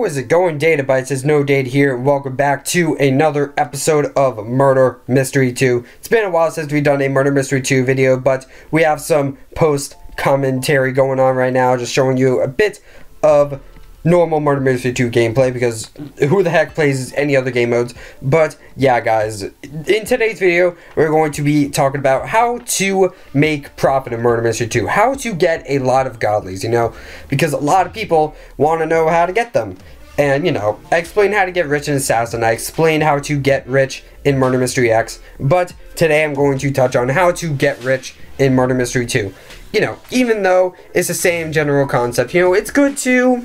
How is it going, Data Bytes? It's No Data here, and welcome back to another episode of Murder Mystery 2. It's been a while since we've done a Murder Mystery 2 video, but we have some post-commentary going on right now, just showing you a bit of normal Murder Mystery 2 gameplay, because who the heck plays any other game modes? But yeah, guys, in today's video, we're going to be talking about how to make profit in Murder Mystery 2. How to get a lot of godlies, you know, because a lot of people want to know how to get them. And, you know, I explained how to get rich in Assassin. I explained how to get rich in Murder Mystery X. But today I'm going to touch on how to get rich in Murder Mystery 2. You know, even though it's the same general concept, you know, it's good to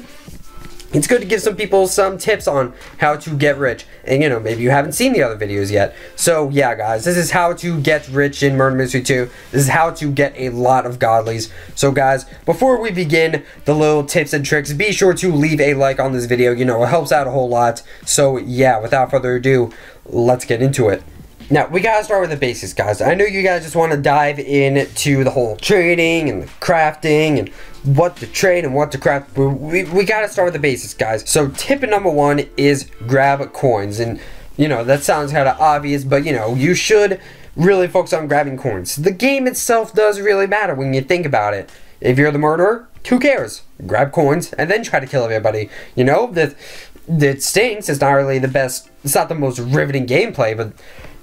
give some people some tips on how to get rich. And, you know, maybe you haven't seen the other videos yet. So, yeah, guys, this is how to get rich in Murder Mystery 2. This is how to get a lot of godlies. So, guys, before we begin the little tips and tricks, be sure to leave a like on this video. You know, it helps out a whole lot. So, yeah, without further ado, let's get into it. Now, we gotta start with the basics, guys. I know you guys just want to dive into the whole trading and the crafting and what to trade and what to craft. We gotta start with the basics, guys. So, tip number one is grab coins. And, you know, that sounds kind of obvious, but, you know, you should really focus on grabbing coins. The game itself does really matter when you think about it. If you're the murderer, who cares? Grab coins and then try to kill everybody. You know, that stinks. It's not really the best, it's not the most riveting gameplay, but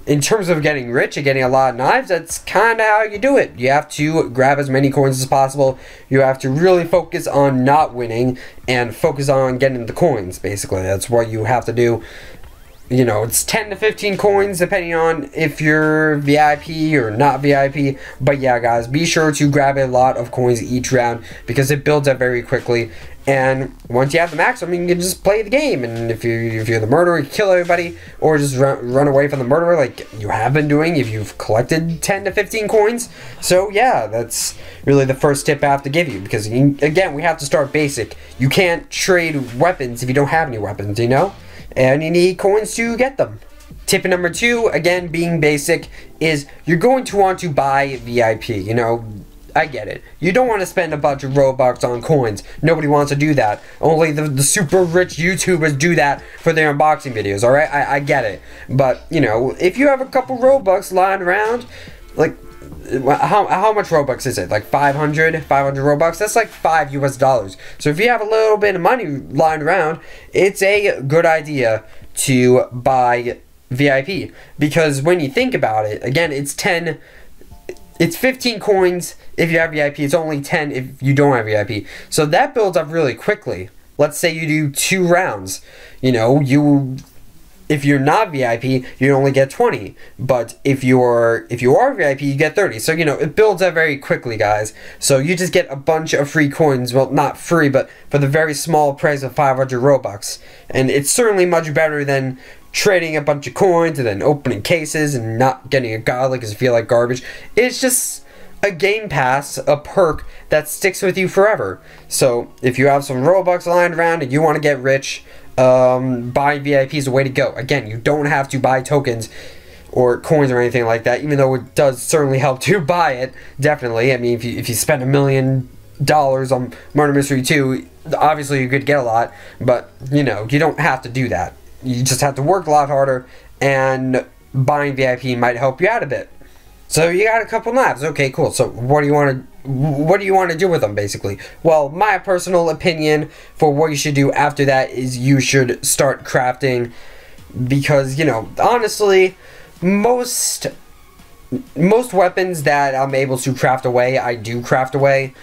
in terms of getting rich and getting a lot of knives, that's kind of how you do it. You have to grab as many coins as possible. You have to really focus on not winning and focus on getting the coins, basically. That's what you have to do. You know, it's 10 to 15 coins depending on if you're VIP or not VIP. But yeah, guys, be sure to grab a lot of coins each round because it builds up very quickly. And once you have the maximum, you can just play the game. And if you're the murderer, you kill everybody, or just run away from the murderer like you have been doing if you've collected 10 to 15 coins. So yeah, that's really the first tip I have to give you, because again, we have to start basic. You can't trade weapons if you don't have any weapons, you know? And you need coins to get them. Tip number two, again, being basic, is you're going to want to buy VIP, you know? I get it. You don't want to spend a bunch of Robux on coins. Nobody wants to do that. Only the super rich YouTubers do that for their unboxing videos, alright? I get it. But, you know, if you have a couple Robux lying around, like, how much Robux is it? Like 500 Robux? That's like $5 US. So if you have a little bit of money lying around, it's a good idea to buy VIP. Because when you think about it, again, it's 15 coins if you have VIP. It's only 10 if you don't have VIP. So that builds up really quickly. Let's say you do 2 rounds. You know, if you're not VIP, you only get 20. But if you are VIP, you get 30. So, you know, it builds up very quickly, guys. So you just get a bunch of free coins. Well, not free, but for the very small price of 500 Robux. And it's certainly much better than trading a bunch of coins and then opening cases and not getting a godly because you feel like garbage. It's just a game pass, a perk that sticks with you forever. So if you have some Robux lying around and you want to get rich, buying VIP is the way to go. Again, you don't have to buy tokens or coins or anything like that, even though it does certainly help to buy it, definitely. I mean, if you spend $1 million on Murder Mystery 2, obviously you could get a lot, but, you know, you don't have to do that. You just have to work a lot harder, and buying VIP might help you out a bit. So you got a couple knives. Okay, cool. So what do you want to do with them, basically? Well, my personal opinion for what you should do after that is you should start crafting, because, you know, honestly, most weapons that I'm able to craft away, I do craft away.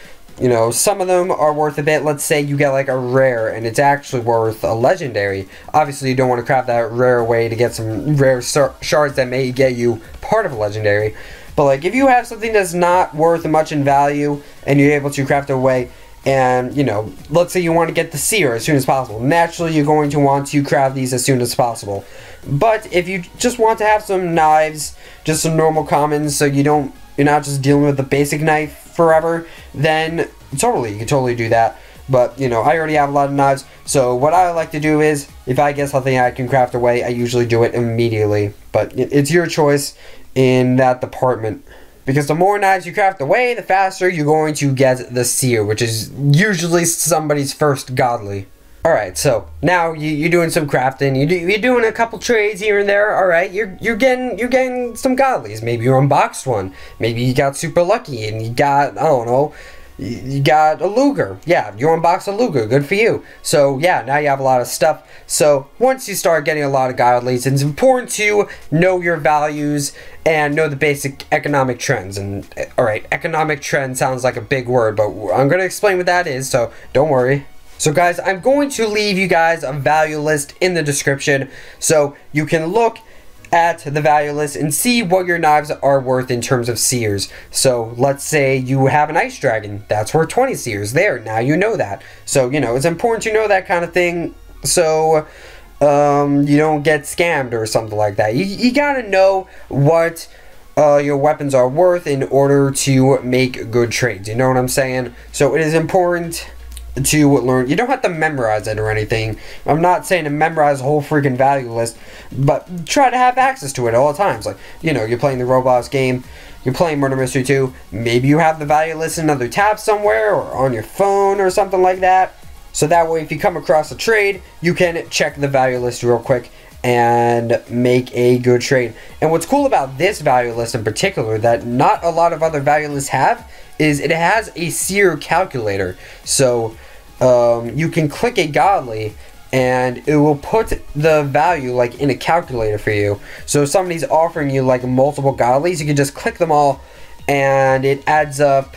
You know, some of them are worth a bit. Let's say you get like a rare and it's actually worth a legendary. Obviously, you don't want to craft that rare away to get some rare shards that may get you part of a legendary. But like, if you have something that's not worth much in value and you're able to craft it away, and, you know, let's say you want to get the seer as soon as possible. Naturally, you're going to want to craft these as soon as possible. But if you just want to have some knives, just some normal commons, so you're not just dealing with the basic knife forever, then you can totally do that. But, you know, I already have a lot of knives, so what I like to do is, if I get something I can craft away, I usually do it immediately. But it's your choice in that department. Because the more knives you craft away, the faster you're going to get the seer, which is usually somebody's first godly. Alright, so now you're doing some crafting, you're doing a couple trades here and there, alright, you're getting some godlies. Maybe you unboxed one, maybe you got super lucky and you got, I don't know, you got a Luger. Yeah, you unboxed a Luger, good for you. So yeah, now you have a lot of stuff. So once you start getting a lot of godlies, it's important to know your values and know the basic economic trends. And alright, economic trend sounds like a big word, but I'm going to explain what that is, so don't worry. So guys, I'm going to leave you guys a value list in the description so you can look at the value list and see what your knives are worth in terms of seers. So let's say you have an ice dragon, that's worth 20 seers. There, now you know that. So, you know, it's important to know that kind of thing so you don't get scammed or something like that. You gotta know what your weapons are worth in order to make good trades. You know what I'm saying? So it is important to learn. You don't have to memorize it or anything. I'm not saying to memorize the whole freaking value list, but try to have access to it at all times. Like, you know, you're playing the Roblox game, you're playing Murder Mystery 2, maybe you have the value list in another tab somewhere or on your phone or something like that. So that way if you come across a trade, you can check the value list real quick and make a good trade. And what's cool about this value list in particular that not a lot of other value lists have is it has a seer calculator. So you can click a godly and it will put the value like in a calculator for you. So if somebody's offering you like multiple godlies, you can just click them all and it adds up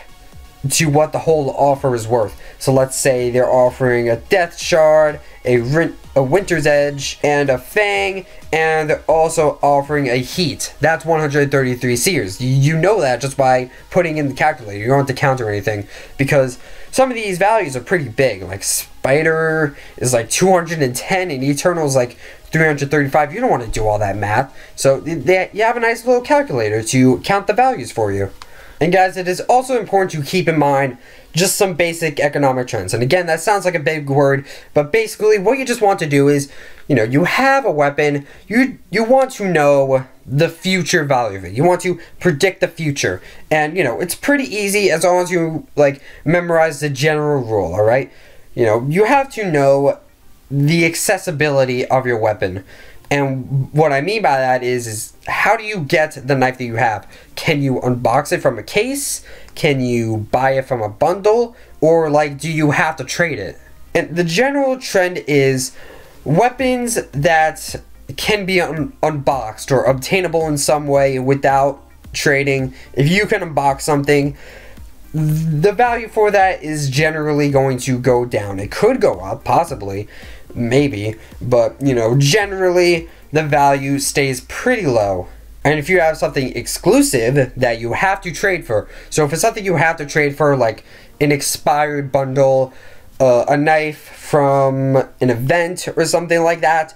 to what the whole offer is worth. So let's say they're offering a Death Shard, a Winter's Edge, and a Fang, and they're also offering a Heat. That's 133 seers. You know that just by putting in the calculator. You don't have to count or anything, because some of these values are pretty big. Like Spider is like 210 and Eternal is like 335. You don't want to do all that math. So you have a nice little calculator to count the values for you. And guys, it is also important to keep in mind just some basic economic trends. And again, that sounds like a big word, but basically what you just want to do is, you know, you have a weapon, you want to know the future value of it. You want to predict the future. And, you know, it's pretty easy as long as you, like, memorize the general rule, alright? You know, you have to know the accessibility of your weapon. And what I mean by that is how do you get the knife that you have? Can you unbox it from a case? Can you buy it from a bundle? Or like, do you have to trade it? And the general trend is weapons that can be unboxed or obtainable in some way without trading. If you can unbox something, the value for that is generally going to go down. It could go up, possibly, maybe, but you know, generally the value stays pretty low. And if you have something exclusive that you have to trade for, so if it's something you have to trade for, like an expired bundle, a knife from an event or something like that,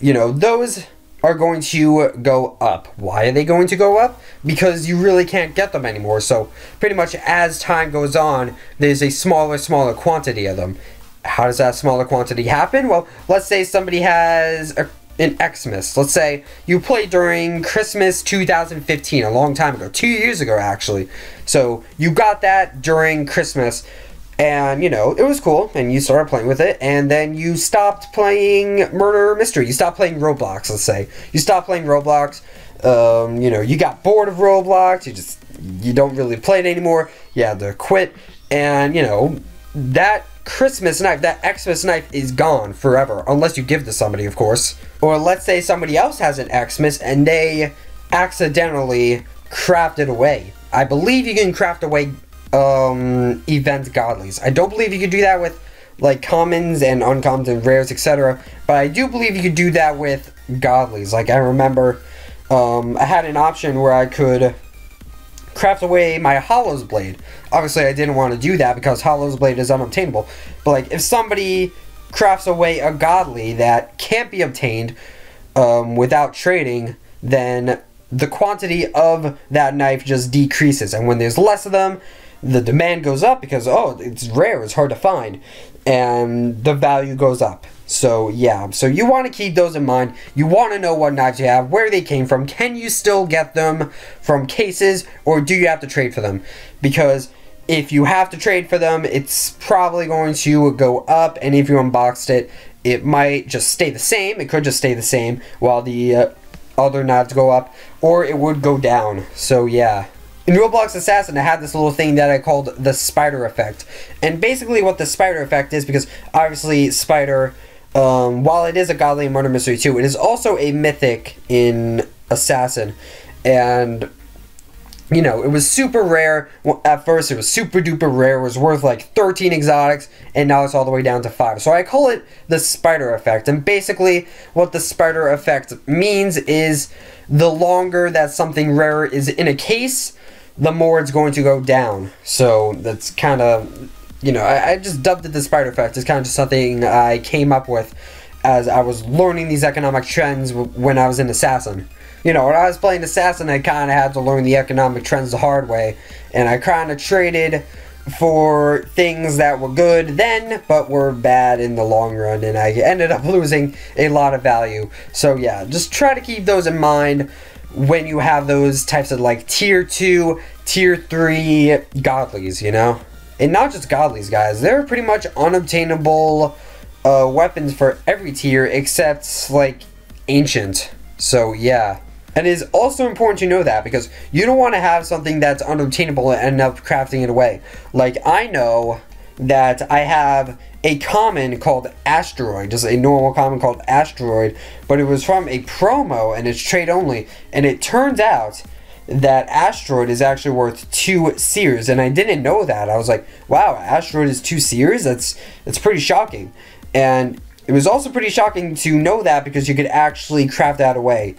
you know, those are going to go up. Why are they going to go up? Because you really can't get them anymore. So pretty much as time goes on, there's a smaller quantity of them. How does that smaller quantity happen? Well, let's say somebody has an Xmas. Let's say you played during Christmas 2015, a long time ago, 2 years ago actually. So you got that during Christmas, and you know, it was cool, and you started playing with it, and then you stopped playing Murder Mystery. You stopped playing Roblox, let's say. You stopped playing Roblox, you know, you got bored of Roblox, you don't really play it anymore, you had to quit, and you know, that Christmas knife, that Xmas knife is gone forever, unless you give to somebody, of course. Or let's say somebody else has an Xmas and they accidentally craft it away. I believe you can craft away event godlies. I don't believe you could do that with like commons and uncommons and rares, etc. But I do believe you could do that with godlies. Like I remember I had an option where I could craft away my Hollow's Blade. Obviously I didn't want to do that because Hollow's Blade is unobtainable. But like if somebody crafts away a godly that can't be obtained without trading, then the quantity of that knife just decreases. And when there's less of them, the demand goes up because, oh, it's rare, it's hard to find. And the value goes up. So yeah, so you want to keep those in mind. You want to know what knives you have, where they came from. Can you still get them from cases, or do you have to trade for them? Because if you have to trade for them, it's probably going to go up, and if you unboxed it, it might just stay the same. It could just stay the same while the other knives go up, or it would go down. So yeah. In Roblox Assassin, I had this little thing that I called the spider effect. And basically what the spider effect is, because obviously spider, while it is a godly in Murder Mystery 2, it is also a mythic in Assassin. And, you know, it was super rare. Well, at first it was super duper rare. It was worth like 13 exotics, and now it's all the way down to 5. So I call it the spider effect. And basically what the spider effect means is the longer that something rare is in a case, the more it's going to go down. So that's kind of, you know, I just dubbed it the spider effect. It's kind of just something I came up with as I was learning these economic trends when I was in Assassin. You know, when I was playing Assassin, I kind of had to learn the economic trends the hard way, and I kind of traded for things that were good then, but were bad in the long run, and I ended up losing a lot of value. So yeah, just try to keep those in mind when you have those types of like tier 2, tier 3 godlies, you know? And not just godlies, guys. They're pretty much unobtainable weapons for every tier except like ancient. So yeah. And it is also important to know that, because you don't want to have something that's unobtainable and end up crafting it away. Like, I know that I have a common called Asteroid, just a normal common called Asteroid, but it was from a promo and it's trade only, and it turns out that Asteroid is actually worth 2 seers, and I didn't know that. I was like, wow, Asteroid is 2 seers? That's pretty shocking. And it was also pretty shocking to know that, because you could actually craft that away.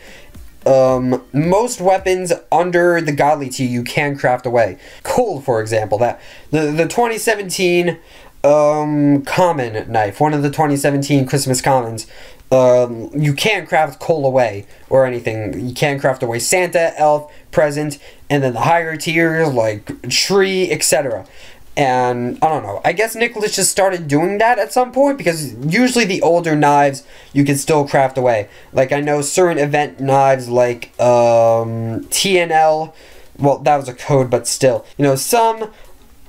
Most weapons under the godly tier you can craft away. Cold, for example, that the 2017 common knife, one of the 2017 Christmas commons, you can't craft coal away or anything. You can't craft away Santa, elf, present, and then the higher tiers like tree, etc. And I don't know, I guess Nicholas just started doing that at some point, because usually the older knives you can still craft away. Like, I know certain event knives like TNL, well, that was a code, but still, you know, some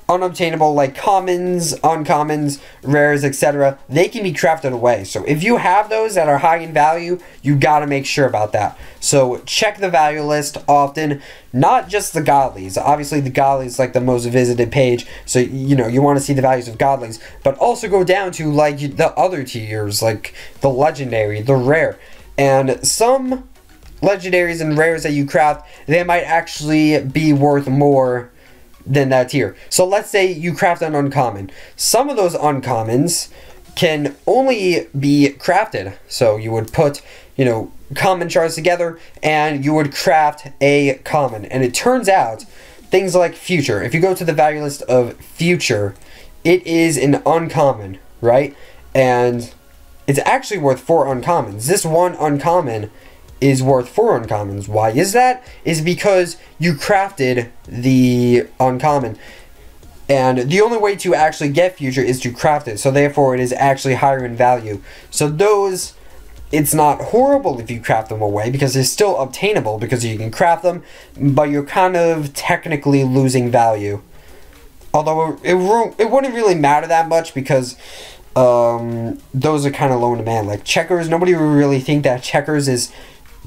unobtainable like commons, uncommons, rares, etc., they can be crafted away. So if you have those that are high in value, you gotta make sure about that. So check the value list often, not just the godlies. Obviously the godlies like the most visited page, so you know you want to see the values of godlies, but also go down to like the other tiers, like the legendary, the rare. And some legendaries and rares that you craft, they might actually be worth more than that tier. So let's say you craft an uncommon. Some of those uncommons can only be crafted. So you would put, you know, common shards together and you would craft a common. And it turns out things like future, if you go to the value list of future, it is an uncommon, right? And it's actually worth 4 uncommons. This one uncommon is worth 4 uncommons. Why is that? Is because you crafted the uncommon, and the only way to actually get future is to craft it, so therefore it is actually higher in value. So those, it's not horrible if you craft them away, because they're still obtainable because you can craft them, but you're kind of technically losing value. Although it wouldn't really matter that much, because those are kind of low in demand. Like checkers, nobody would really think that checkers is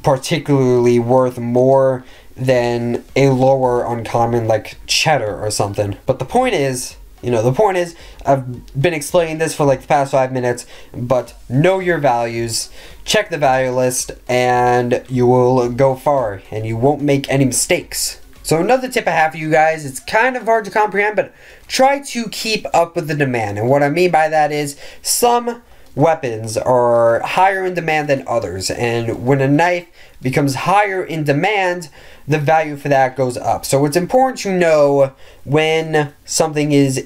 particularly worth more than a lower uncommon like cheddar or something. But the point is, you know, the point is, I've been explaining this for like the past 5 minutes, but know your values, check the value list, and you will go far, and you won't make any mistakes. So another tip I have for you guys, it's kind of hard to comprehend, but try to keep up with the demand. And what I mean by that is, some weapons are higher in demand than others, and when a knife becomes higher in demand, the value for that goes up. So it's important to know when something is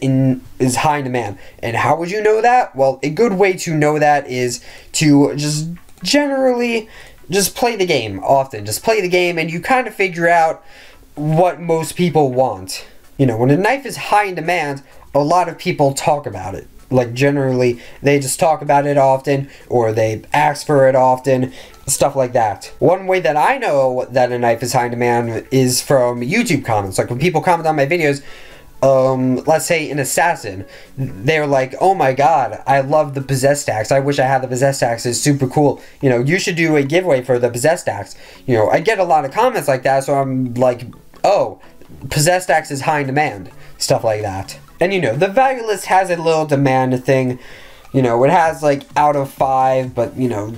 high in demand. And how would you know that? Well, a good way to know that is to just generally just play the game often. Just play the game and you kind of figure out what most people want. You know, when a knife is high in demand, a lot of people talk about it. Like generally, they just talk about it often, or they ask for it often, stuff like that. One way that I know that a knife is high in demand is from YouTube comments. Like when people comment on my videos, let's say an assassin, they're like, oh my god, I love the possessed axe, I wish I had the possessed axe, it's super cool, you know, you should do a giveaway for the possessed axe. You know, I get a lot of comments like that, so I'm like, oh, possessed axe is high in demand, stuff like that. And you know, the value list has a little demand thing, you know, it has like out of 5, but you know,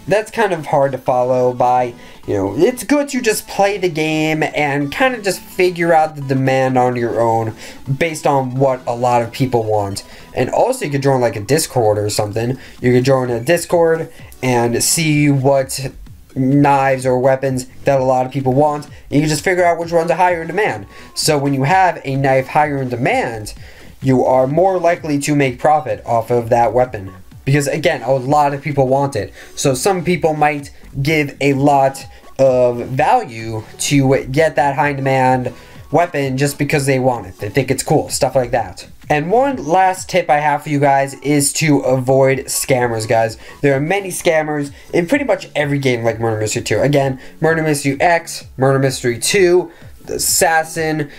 that's kind of hard to follow by. You know, it's good to just play the game and kind of just figure out the demand on your own based on what a lot of people want. And also you could join like a Discord or something. You could join a Discord and see what knives or weapons that a lot of people want. You can just figure out which ones are higher in demand. So when you have a knife higher in demand, you are more likely to make profit off of that weapon. Because again, a lot of people want it. So some people might give a lot of value to get that high demand weapon just because they want it. They think it's cool, stuff like that. And one last tip I have for you guys is to avoid scammers, guys. There are many scammers in pretty much every game like Murder Mystery 2. Again, Murder Mystery X, Murder Mystery 2, the Assassin,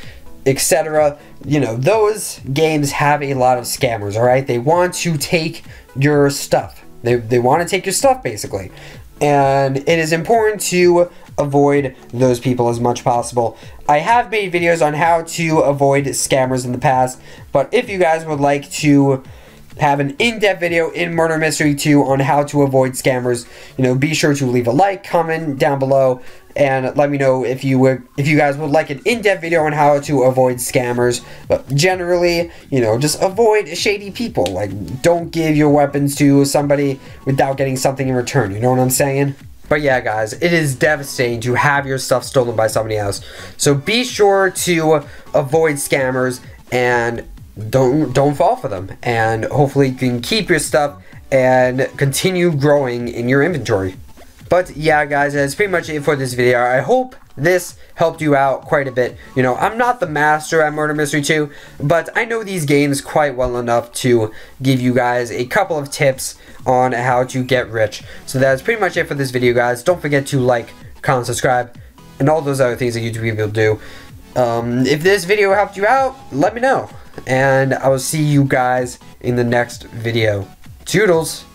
etc. You know, those games have a lot of scammers, alright? They want to take your stuff. They want to take your stuff, basically. And it is important to avoid those people as much as possible. I have made videos on how to avoid scammers in the past, but if you guys would like to have an in-depth video in Murder Mystery 2 on how to avoid scammers, you know, be sure to leave a like, comment down below, and let me know if you guys would like an in-depth video on how to avoid scammers. But generally, you know, just avoid shady people. Like, don't give your weapons to somebody without getting something in return, you know what I'm saying? But yeah, guys, it is devastating to have your stuff stolen by somebody else. So be sure to avoid scammers and don't fall for them. And hopefully you can keep your stuff and continue growing in your inventory. But yeah, guys, that's pretty much it for this video. I hope this helped you out quite a bit. You know, I'm not the master at Murder Mystery 2, but I know these games quite well enough to give you guys a couple of tips on how to get rich. So that's pretty much it for this video, guys. Don't forget to like, comment, subscribe, and all those other things that YouTube people do. If this video helped you out, let me know. And I will see you guys in the next video. Toodles!